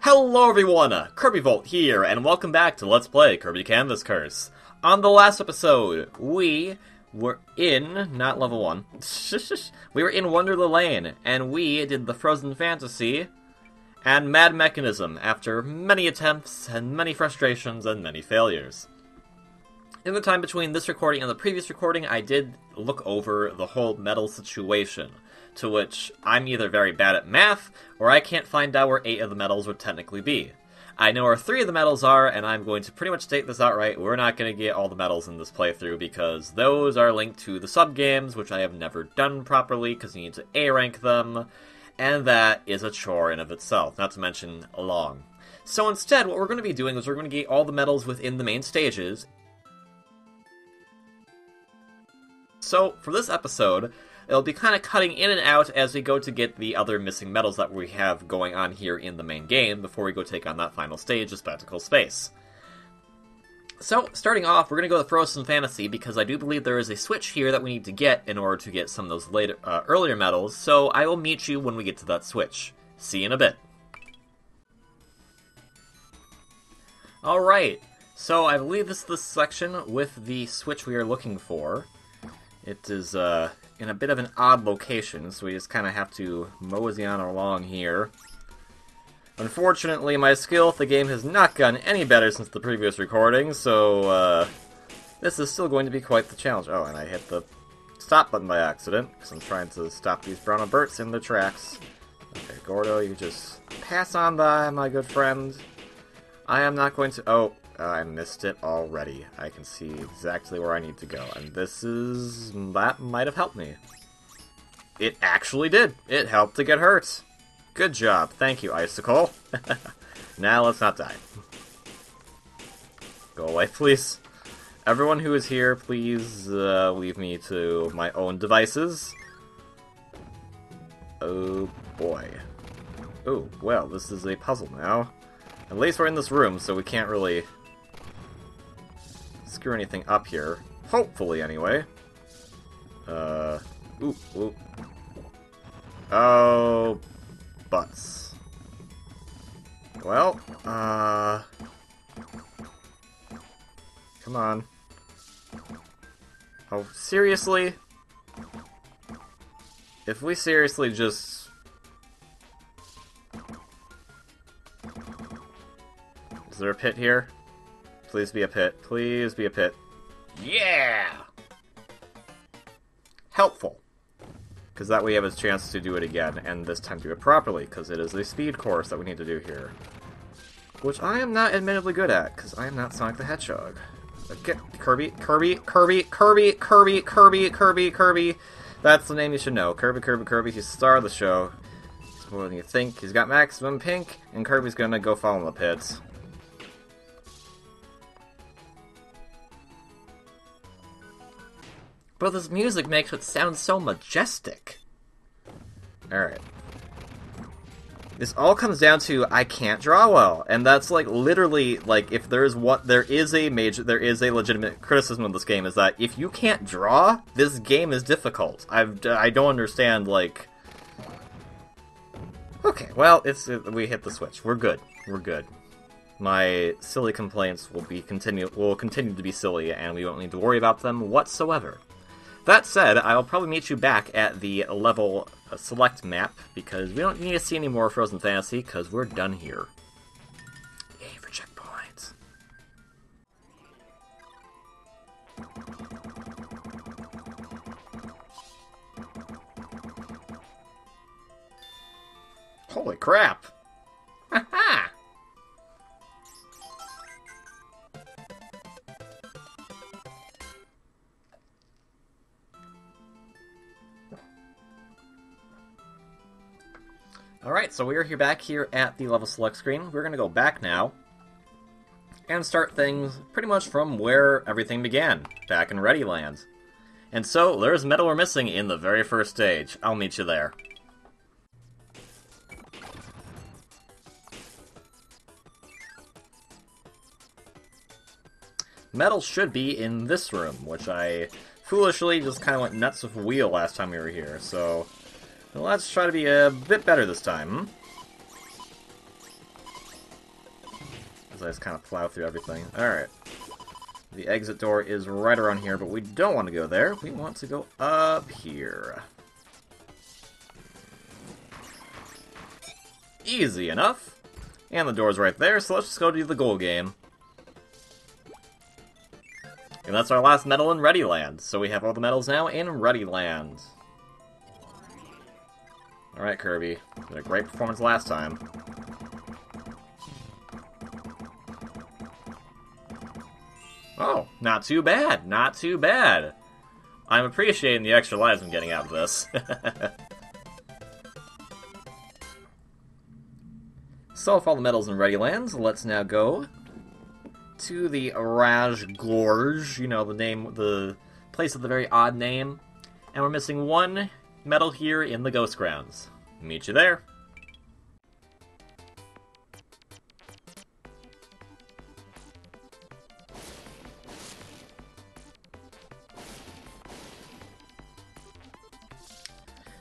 Hello everyone, KirbyVolt here, and welcome back to Let's Play Kirby Canvas Curse. On the last episode, we were in, not level 1, we were in Wonderland Lane, and we did the Frozen Fantasy and Mad Mechanism after many attempts and many frustrations and many failures. In the time between this recording and the previous recording, I did look over the whole medal situation, to which I'm either very bad at math, or I can't find out where 8 of the medals would technically be. I know where 3 of the medals are, and I'm going to pretty much state this outright. We're not going to get all the medals in this playthrough, because those are linked to the sub-games, which I have never done properly, because you need to A-rank them, and that is a chore in of itself, not to mention long. So instead, what we're going to be doing is we're going to get all the medals within the main stages. So, for this episode, it'll be kind of cutting in and out as we go to get the other missing medals that we have going on here in the main game before we go take on that final stage of Spectacle Space. So, starting off, we're going to go to Frozen Fantasy because I do believe there is a switch here that we need to get in order to get some of those earlier medals, so I will meet you when we get to that switch. See you in a bit. Alright, so I believe this is the section with the switch we are looking for. It is, in a bit of an odd location, so we just kind of have to mosey on along here. Unfortunately, my skill with the game has not gotten any better since the previous recording, so, this is still going to be quite the challenge. Oh, and I hit the stop button by accident, because I'm trying to stop these brown birds in their tracks. Okay, Gordo, you just pass on by, my good friend. I am not going to... Oh, I missed it already. I can see exactly where I need to go, and that might have helped me. It actually did. It helped to get hurt. Good job. Thank you, Icicle. Now let's not die. Go away, please. Everyone who is here, please leave me to my own devices. Oh boy. Oh, well, this is a puzzle now. At least we're in this room, so we can't really screw anything up here. Hopefully, anyway. Ooh. Oh, butts. Well, come on. Oh, seriously? If we seriously just... Is there a pit here? Please be a pit. Please be a pit. Yeah! Helpful. Because that way we have a chance to do it again, and this time do it properly, because it is a speed course that we need to do here. Which I am not admittedly good at, because I am not Sonic the Hedgehog. Get Kirby. That's the name you should know. Kirby. He's the star of the show. He's more than you think. He's got maximum pink, and Kirby's gonna go fall in the pits. But this music makes it sound so majestic. Alright. This all comes down to I can't draw well, and that's like literally like if there is a legitimate criticism of this game is that if you can't draw, this game is difficult. I don't understand like. Okay, well we hit the switch. We're good. My silly complaints will continue to be silly, and we won't need to worry about them whatsoever. That said, I'll probably meet you back at the level select map, because we don't need to see any more Frozen Fantasy, because we're done here. Yay for checkpoints. Holy crap! Haha! Alright, so we are back here at the level select screen. We're going to go back now and start things pretty much from where everything began, back in Ready Land. And so, there's a medal we're missing in the very first stage. I'll meet you there. Medal should be in this room, which I foolishly just kind of went nuts with Wheel last time we were here, so let's try to be a bit better this time. as I just kind of plow through everything. Alright. The exit door is right around here, but we don't want to go there. We want to go up here. Easy enough. And the door's right there, so let's just go do the goal game. And that's our last medal in Ready Land. So we have all the medals now in Ready Land. Alright, Kirby. You had a great performance last time. Oh, not too bad. Not too bad. I'm appreciating the extra lives I'm getting out of this. So, with all the medals in Ready Lands, let's now go to the Raj Gorge. You know, the place with the very odd name. And we're missing one medal here in the Ghost Grounds. Meet you there.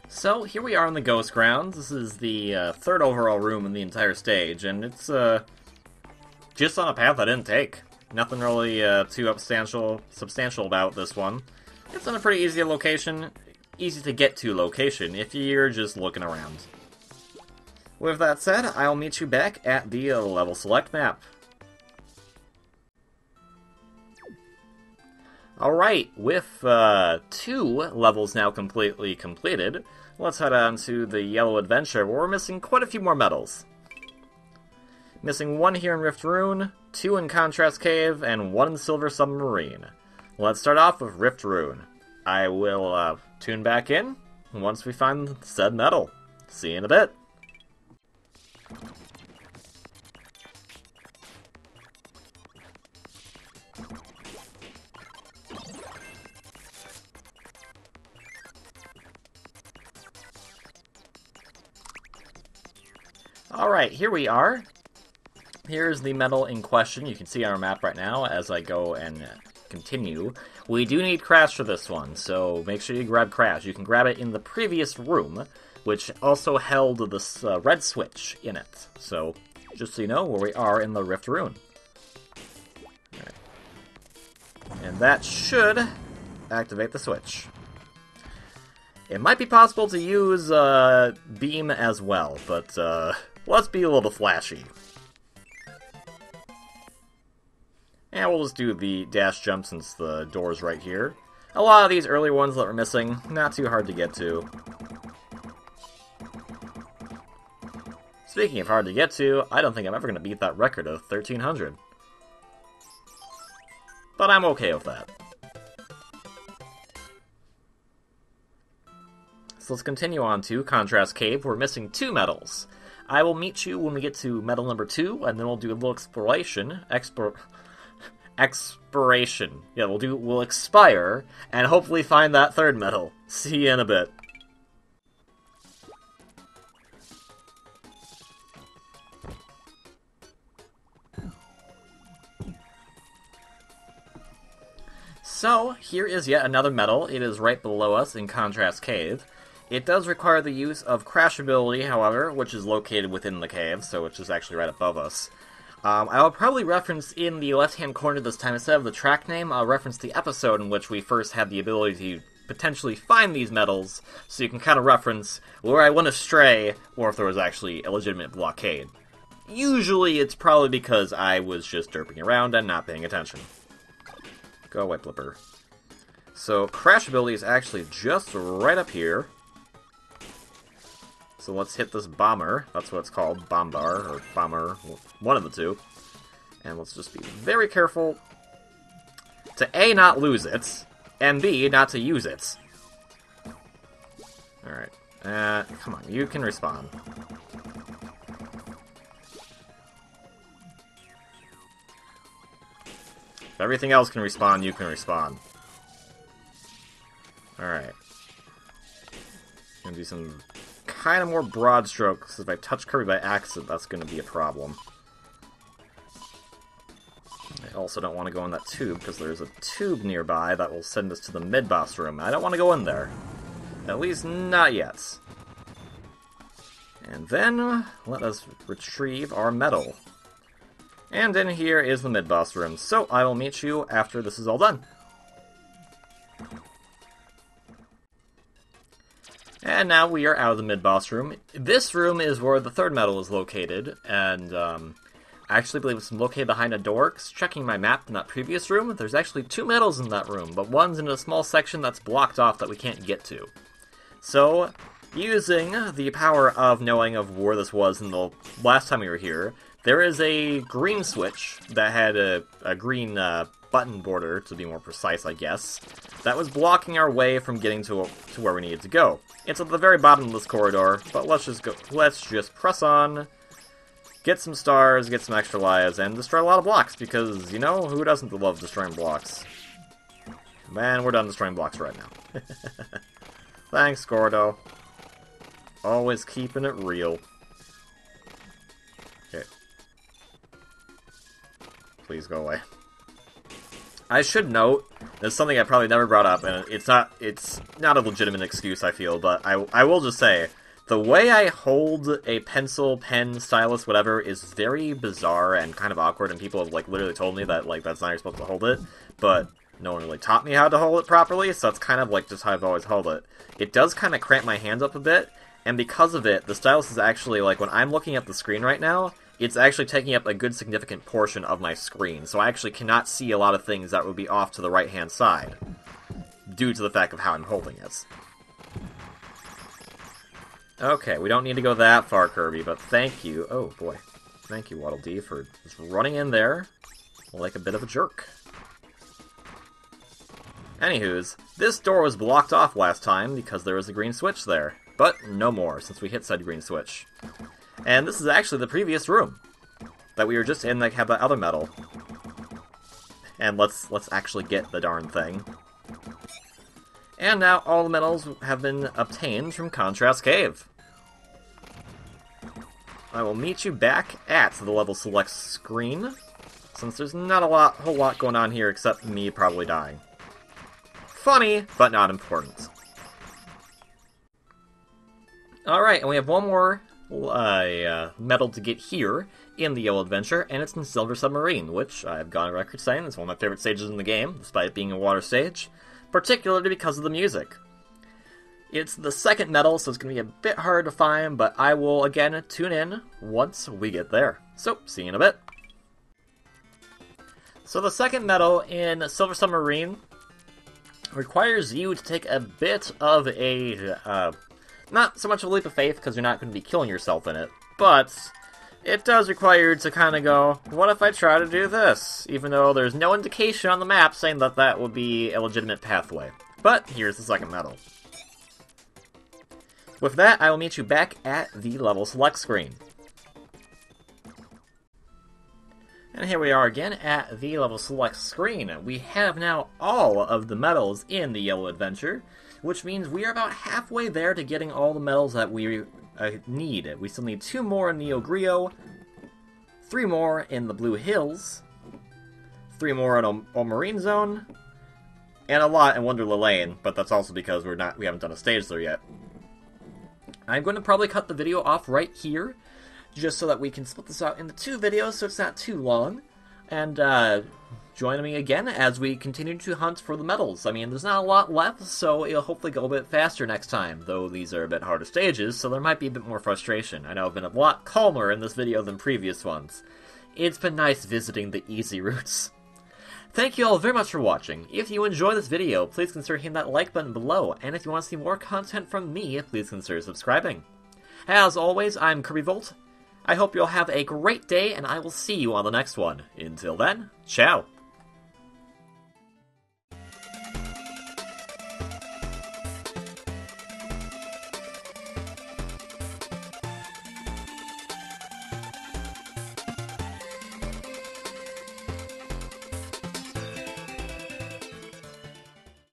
So, here we are in the Ghost Grounds. This is the third overall room in the entire stage, and it's just on a path I didn't take. Nothing really too substantial about this one. It's on a pretty easy location, easy to get to location, if you're just looking around. With that said, I'll meet you back at the level select map. Alright, with 2 levels now completely completed, let's head on to the Yellow Adventure, where we're missing quite a few more medals. Missing 1 here in Rift Rune, 2 in Contrast Cave, and 1 in Silver Submarine. Let's start off with Rift Rune. I will tune back in once we find said medal. See you in a bit. Alright, here we are. Here's the medal in question. You can see on our map right now as I go and continue. We do need Crash for this one, so make sure you grab Crash. You can grab it in the previous room, which also held this red switch in it. So, just so you know where we are in the Rift Rune. Right. And that should activate the switch. It might be possible to use Beam as well, but let's be a little flashy. And we'll just do the dash jump since the door's right here. A lot of these early ones that we're missing, not too hard to get to. Speaking of hard to get to, I don't think I'm ever going to beat that record of 1300. But I'm okay with that. So let's continue on to Contrast Cave. We're missing 2 medals. I will meet you when we get to medal number 2, and then we'll do a little exploration. Expiration. Yeah, we'll expire, and hopefully find that 3rd medal. See you in a bit. So, here is yet another medal. It is right below us in Contrast Cave. It does require the use of Crash ability, however, which is located within the cave, so it's just actually right above us. I'll probably reference in the left-hand corner this time, instead of the track name, I'll reference the episode in which we first had the ability to potentially find these medals, so you can kind of reference where I went astray, or if there was actually a legitimate blockade. Usually it's probably because I was just derping around and not paying attention. Go away, Blipper. So, Crash ability is actually just right up here. So let's hit this bomber. That's what it's called. Bombar, or bomber. One of the two. And let's just be very careful to A, not lose it, and B, not to use it. Alright. Come on, you can respawn. If everything else can respawn, you can respawn. Alright. Gonna do some kind of more broad strokes. If I touch Kirby by accident, that's going to be a problem. I also don't want to go in that tube, because there's a tube nearby that will send us to the mid-boss room. I don't want to go in there. At least not yet. And then, let us retrieve our medal. And in here is the mid-boss room, so I will meet you after this is all done. And now we are out of the mid-boss room. This room is where the third medal is located, and I actually believe it's located behind a door. 'Cause checking my map in that previous room, there's actually 2 medals in that room, but one's in a small section that's blocked off that we can't get to. So, using the power of knowing of where this was in the last time we were here, there is a green switch that had a green button border, to be more precise, I guess, that was blocking our way from getting to where we needed to go. It's at the very bottom of this corridor, but let's just press on, get some stars, get some extra lives, and destroy a lot of blocks, because, you know, who doesn't love destroying blocks? Man, we're done destroying blocks right now. Thanks, Gordo. Always keeping it real. Okay. Please go away. I should note, there's something I probably never brought up, and it's not a legitimate excuse, I feel, but I will just say, the way I hold a pencil, pen, stylus, whatever, is very bizarre and kind of awkward, and people have, like, literally told me that, like, that's not how you're supposed to hold it, but no one really taught me how to hold it properly, so that's kind of, like, just how I've always held it. It does kind of cramp my hands up a bit, and because of it, the stylus is actually, like, when I'm looking at the screen right now, it's actually taking up a good significant portion of my screen, so I actually cannot see a lot of things that would be off to the right-hand side, due to the fact of how I'm holding it. Okay, we don't need to go that far, Kirby, but thank you. Oh, boy. Thank you, Waddle Dee, for just running in there like a bit of a jerk. Anywho's, this door was blocked off last time because there was a green switch there, but no more, since we hit said green switch. And this is actually the previous room that we were just in that had that other medal. And let's actually get the darn thing. And now all the medals have been obtained from Contrast Cave. I will meet you back at the level select screen, since there's not a whole lot going on here except me probably dying. Funny, but not important. Alright, and we have one more medal to get here in the Yellow Adventure, and it's in Silver Submarine, which I've gone on record saying is one of my favorite stages in the game, despite it being a water stage, particularly because of the music. It's the second medal, so it's going to be a bit hard to find, but I will, again, tune in once we get there. So, see you in a bit. So the second medal in Silver Submarine requires you to take a bit of a, not so much of a leap of faith, because you're not going to be killing yourself in it, but it does require you to kind of go, what if I try to do this? Even though there's no indication on the map saying that that would be a legitimate pathway. But here's the second medal. With that, I will meet you back at the level select screen. And here we are again at the level select screen. We have now all of the medals in the Yellow Adventure, which means we are about halfway there to getting all the medals that we need. We still need 2 more in Neo Grio, 3 more in the Blue Hills, 3 more in Marine Zone, and a lot in Wonderla Lane, but that's also because we haven't done a stage there yet. I'm going to probably cut the video off right here, just so that we can split this out into 2 videos so it's not too long, and join me again as we continue to hunt for the medals. I mean, there's not a lot left, so it'll hopefully go a bit faster next time, though these are a bit harder stages, so there might be a bit more frustration. I know I've been a lot calmer in this video than previous ones. It's been nice visiting the easy routes. Thank you all very much for watching. If you enjoyed this video, please consider hitting that like button below, and if you want to see more content from me, please consider subscribing. As always, I'm KirbyVolt. I hope you'll have a great day, and I will see you on the next one. Until then, ciao!